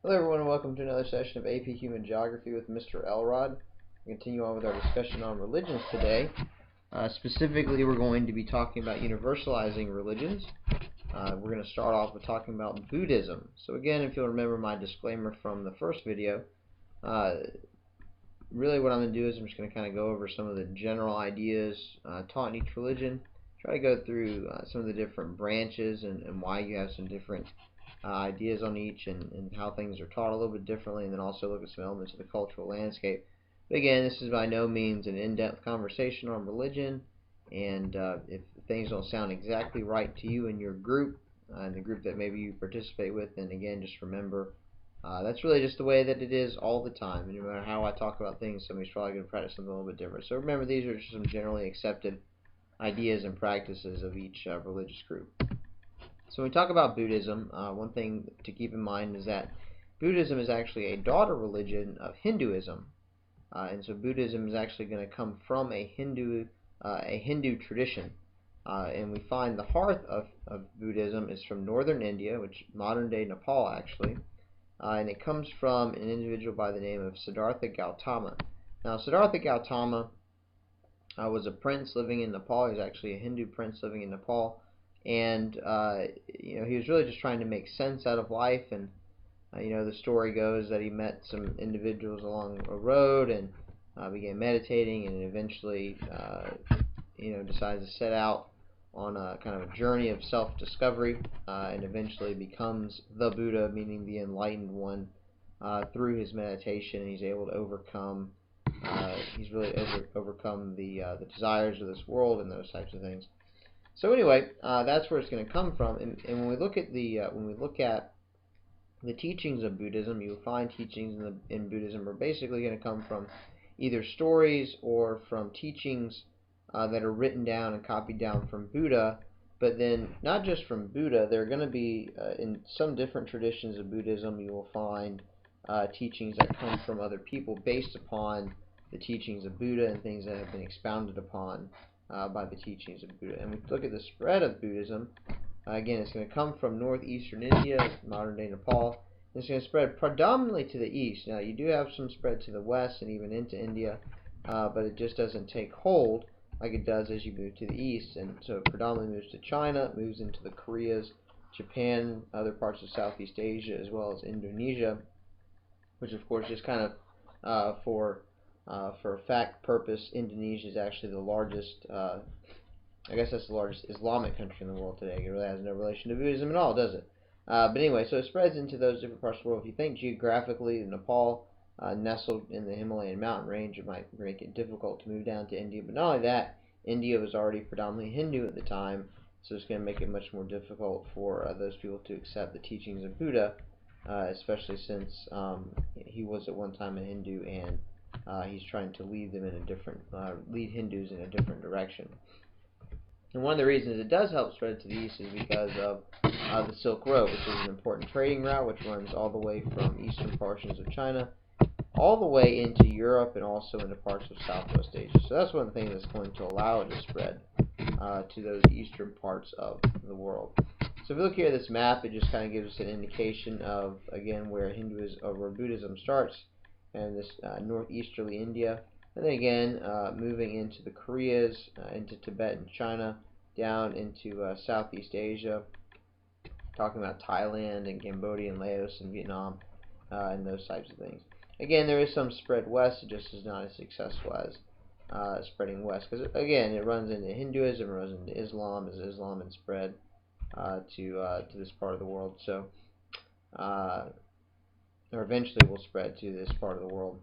Hello everyone and welcome to another session of AP Human Geography with Mr. Elrod. We'll continue on with our discussion on religions today. Specifically, we're going to be talking about universalizing religions. We're going to start off with talking about Buddhism. So again, if you'll remember my disclaimer from the first video, really what I'm going to do is I'm just going to kind of go over some of the general ideas taught in each religion, try to go through some of the different branches and why you have some different ideas on each and how things are taught a little bit differently, and then also look at some elements of the cultural landscape. But again, this is by no means an in-depth conversation on religion, and if things don't sound exactly right to you and your group, and the group that maybe you participate with, then again, just remember that's really just the way that it is all the time. And no matter how I talk about things, somebody's probably going to practice something a little bit different. So remember, these are just some generally accepted ideas and practices of each religious group. So when we talk about Buddhism, one thing to keep in mind is that Buddhism is actually a daughter religion of Hinduism, and so Buddhism is actually going to come from a Hindu tradition, and we find the heart of Buddhism is from northern India, which is modern-day Nepal actually, and it comes from an individual by the name of Siddhartha Gautama. Now, Siddhartha Gautama was a prince living in Nepal. He was actually a Hindu prince living in Nepal. And he was really just trying to make sense out of life, and the story goes that he met some individuals along a road and began meditating, and eventually decided to set out on a kind of a journey of self-discovery, and eventually becomes the Buddha, meaning the enlightened one, through his meditation. And he's able to overcome overcome the desires of this world and those types of things. So anyway, that's where it's going to come from. And when we look at the teachings of Buddhism, you'll find teachings in Buddhism are basically going to come from either stories or from teachings that are written down and copied down from Buddha. But then not just from Buddha, they're going to be in some different traditions of Buddhism. You will find teachings that come from other people based upon the teachings of Buddha and things that have been expounded upon by the teachings of Buddha. And we look at the spread of Buddhism. Again, it's going to come from northeastern India, modern-day Nepal. And it's going to spread predominantly to the east. Now, you do have some spread to the west and even into India, but it just doesn't take hold like it does as you move to the east. And so it predominantly moves to China, moves into the Koreas, Japan, other parts of Southeast Asia, as well as Indonesia, which of course is kind of for a fact purpose, Indonesia is actually the largest, I guess that's the largest Islamic country in the world today. It really has no relation to Buddhism at all, does it? But anyway, so it spreads into those different parts of the world. If you think geographically, Nepal, nestled in the Himalayan mountain range, it might make it difficult to move down to India. But not only that, India was already predominantly Hindu at the time, so it's going to make it much more difficult for those people to accept the teachings of Buddha, especially since he was at one time a Hindu, and he's trying to lead them in a different, lead Hindus in a different direction. And one of the reasons it does help spread to the east is because of the Silk Road, which is an important trading route which runs all the way from eastern portions of China all the way into Europe and also into parts of Southwest Asia. So that's one of the things that's going to allow it to spread to those eastern parts of the world. So if we look here at this map, it just kind of gives us an indication of, again, where Hinduism or where Buddhism starts, and this northeasterly India, and then again moving into the Koreas, into Tibet and China, down into Southeast Asia, talking about Thailand and Cambodia and Laos and Vietnam and those types of things. Again, there is some spread west, it just is not as successful as spreading west, because again, it runs into Hinduism, it runs into Islam, as Islam and spread to this part of the world. So or eventually will spread to this part of the world.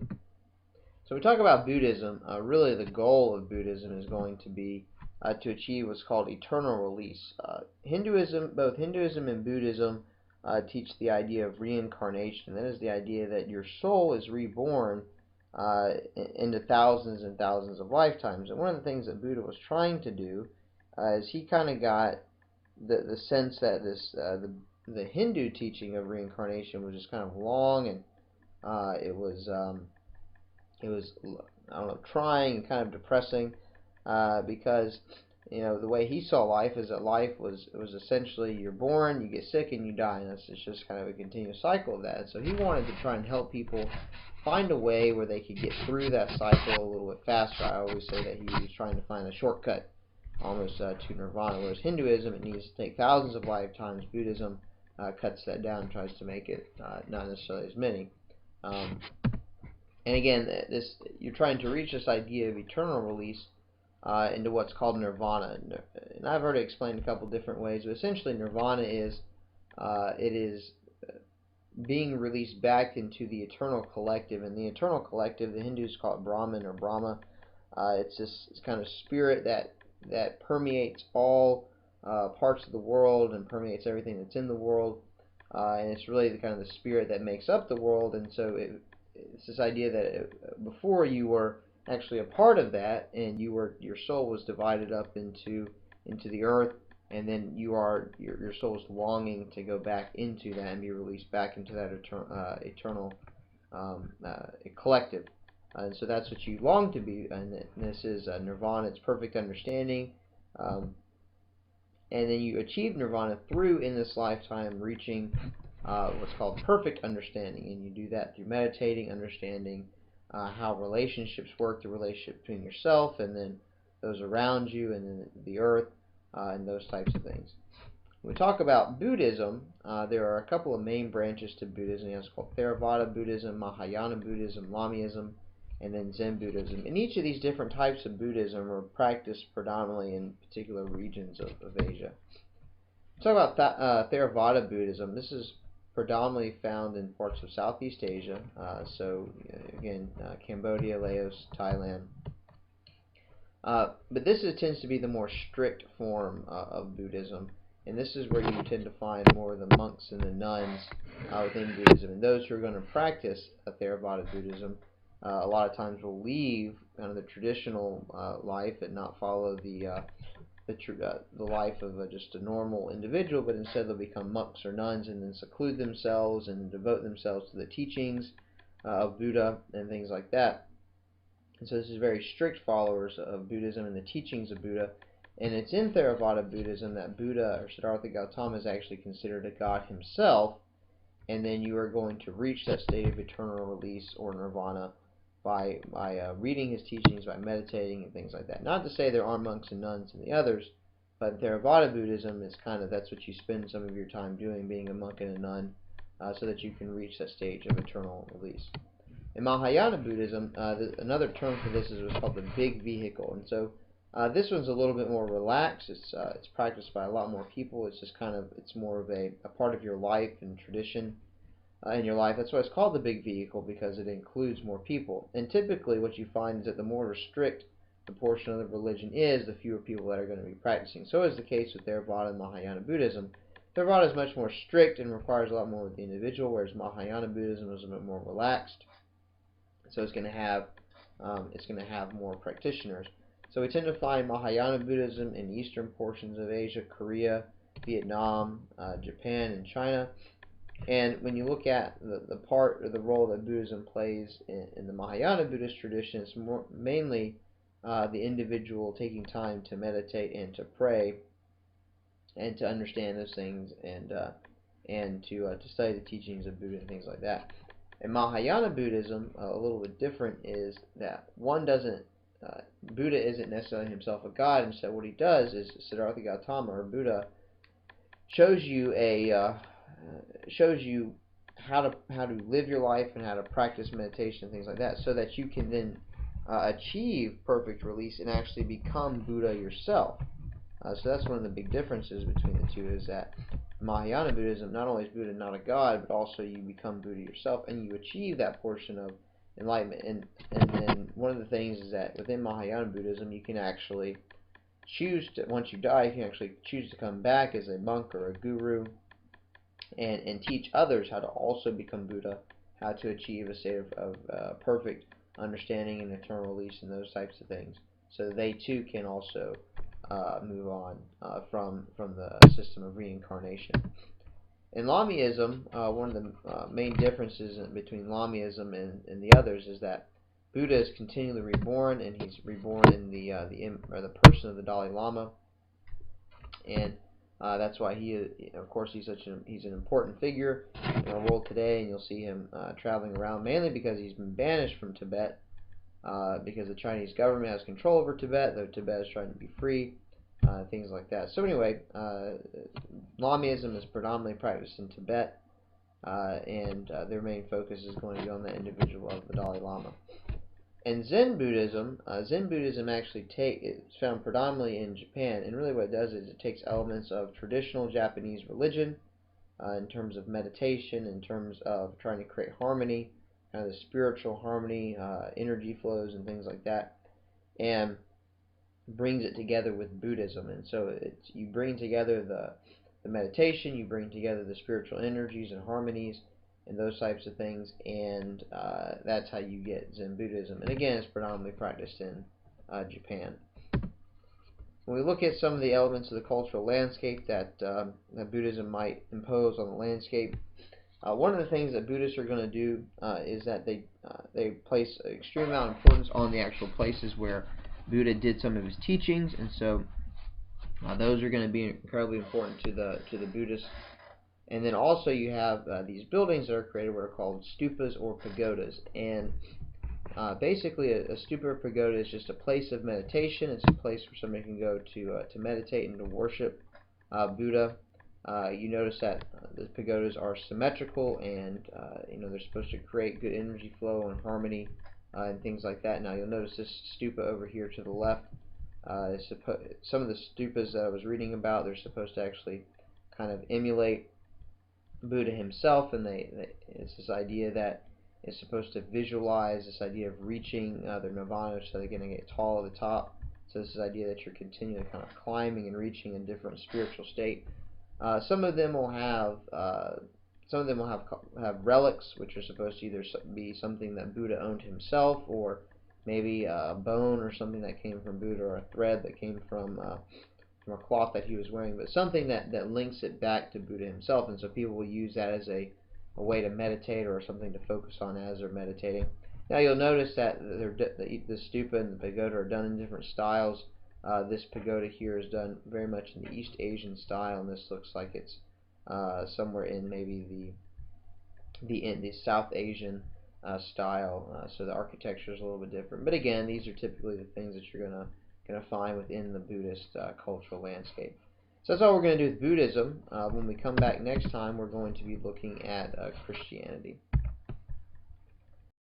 So when we talk about Buddhism, really the goal of Buddhism is going to be to achieve what's called eternal release. Both Hinduism and Buddhism teach the idea of reincarnation. That is the idea that your soul is reborn into thousands and thousands of lifetimes. And one of the things that Buddha was trying to do is he kind of got the sense that the Hindu teaching of reincarnation was just kind of long, and it was I don't know, trying and kind of depressing, because the way he saw life is that life was essentially you're born, you get sick, and you die, and it's just kind of a continuous cycle of that. And so he wanted to try and help people find a way where they could get through that cycle a little bit faster. I always say that he was trying to find a shortcut almost to nirvana, whereas Hinduism, it needs to take thousands of lifetimes. Buddhism cuts that down and tries to make it not necessarily as many. And again, you're trying to reach this idea of eternal release into what's called nirvana. And I've already explained a couple different ways, but essentially nirvana is it is being released back into the eternal collective. And the eternal collective, the Hindus call it Brahman or Brahma. It's this kind of spirit that permeates all parts of the world and permeates everything that's in the world. And it's really the kind of the spirit that makes up the world. And so it's this idea that before you were actually a part of that, and your soul was divided up into the earth, and then your soul is longing to go back into that and be released back into that eternal collective. And so that's what you long to be, and this is nirvana. It's perfect understanding. And then you achieve nirvana through, in this lifetime, reaching what's called perfect understanding. And you do that through meditating, understanding how relationships work, the relationship between yourself and then those around you, and then the earth, and those types of things. When we talk about Buddhism, there are a couple of main branches to Buddhism. It's called Theravada Buddhism, Mahayana Buddhism, Lamaism, and then Zen Buddhism. And each of these different types of Buddhism are practiced predominantly in particular regions of Asia. Talk about Theravada Buddhism. This is predominantly found in parts of Southeast Asia. Again, Cambodia, Laos, Thailand. But this tends to be the more strict form of Buddhism. And this is where you tend to find more of the monks and the nuns within Buddhism. And those who are going to practice Theravada Buddhism a lot of times will leave kind of the traditional life and not follow the life of just a normal individual, but instead they'll become monks or nuns and then seclude themselves and devote themselves to the teachings of Buddha and things like that. And so this is very strict followers of Buddhism and the teachings of Buddha. And it's in Theravada Buddhism that Buddha, or Siddhartha Gautama, is actually considered a god himself, and then you are going to reach that state of eternal release or nirvana by reading his teachings, by meditating and things like that. Not to say there aren't monks and nuns and the others, but Theravada Buddhism is that's what you spend some of your time doing, being a monk and a nun, so that you can reach that stage of eternal release. In Mahayana Buddhism, another term for this is what's called the big vehicle. And so this one's a little bit more relaxed. It's practiced by a lot more people. It's just it's more of a part of your life and tradition in your life. That's why it's called the big vehicle, because it includes more people. And typically what you find is that the more restrict the portion of the religion is, the fewer people that are going to be practicing. So is the case with Theravada and Mahayana Buddhism. Theravada is much more strict and requires a lot more of the individual, whereas Mahayana Buddhism is a bit more relaxed. So it's going to have more practitioners. So we tend to find Mahayana Buddhism in eastern portions of Asia, Korea, Vietnam, Japan, and China. And when you look at the part or the role that Buddhism plays in the Mahayana Buddhist tradition, it's mainly the individual taking time to meditate and to pray and to understand those things and to study the teachings of Buddha and things like that. In Mahayana Buddhism, a little bit different is that Buddha isn't necessarily himself a god. Instead, what he does is Siddhartha Gautama, or Buddha, shows you how to live your life and how to practice meditation and things like that, so that you can then achieve perfect release and actually become Buddha yourself. So that's one of the big differences between the two, is that Mahayana Buddhism, not only is Buddha not a god, but also you become Buddha yourself and you achieve that portion of enlightenment. And then one of the things is that within Mahayana Buddhism, you can actually choose to, once you die, you can actually choose to come back as a monk or a guru and teach others how to also become Buddha, how to achieve a state of perfect understanding and eternal release and those types of things, so that they too can also move on from the system of reincarnation. In Lamaism, one of the main differences between Lamaism and the others is that Buddha is continually reborn, and he's reborn in the person of the Dalai Lama. and that's why of course, he's an important figure in our world today, and you'll see him traveling around mainly because he's been banished from Tibet because the Chinese government has control over Tibet, though Tibet is trying to be free, things like that. So anyway, Lamaism is predominantly practiced in Tibet, and their main focus is going to be on the individual of the Dalai Lama. And Zen Buddhism actually it's found predominantly in Japan, and really what it does is it takes elements of traditional Japanese religion in terms of meditation, in terms of trying to create harmony, kind of the spiritual harmony, energy flows and things like that, and brings it together with Buddhism. And so you bring together the meditation, you bring together the spiritual energies and harmonies and those types of things, and that's how you get Zen Buddhism. And again, it's predominantly practiced in Japan. When we look at some of the elements of the cultural landscape that Buddhism might impose on the landscape, one of the things that Buddhists are going to do is that they place an extreme amount of importance on the actual places where Buddha did some of his teachings, and so those are going to be incredibly important to the Buddhists. And then also you have these buildings that are created, what are called stupas or pagodas. And basically a stupa or pagoda is just a place of meditation. It's a place where somebody can go to meditate and to worship Buddha. You notice that the pagodas are symmetrical, and they're supposed to create good energy flow and harmony and things like that. Now you'll notice this stupa over here to the left. Some of the stupas that I was reading about, they're supposed to actually kind of emulate Buddha himself, and it's this idea that it's supposed to visualize this idea of reaching their nirvana, so they're going to get tall at the top. So this is the idea that you're continually kind of climbing and reaching a different spiritual state. Some of them will have relics, which are supposed to either be something that Buddha owned himself, or maybe a bone or something that came from Buddha, or a thread that came from a cloth that he was wearing, but something that links it back to Buddha himself. And so people will use that as a way to meditate, or something to focus on as they're meditating. Now you'll notice that the stupa and the pagoda are done in different styles. This pagoda here is done very much in the East Asian style, and this looks like it's somewhere in maybe the South Asian style. So the architecture is a little bit different. But again, these are typically the things that you're going to find within the Buddhist cultural landscape. So that's all we're going to do with Buddhism. When we come back next time, we're going to be looking at Christianity.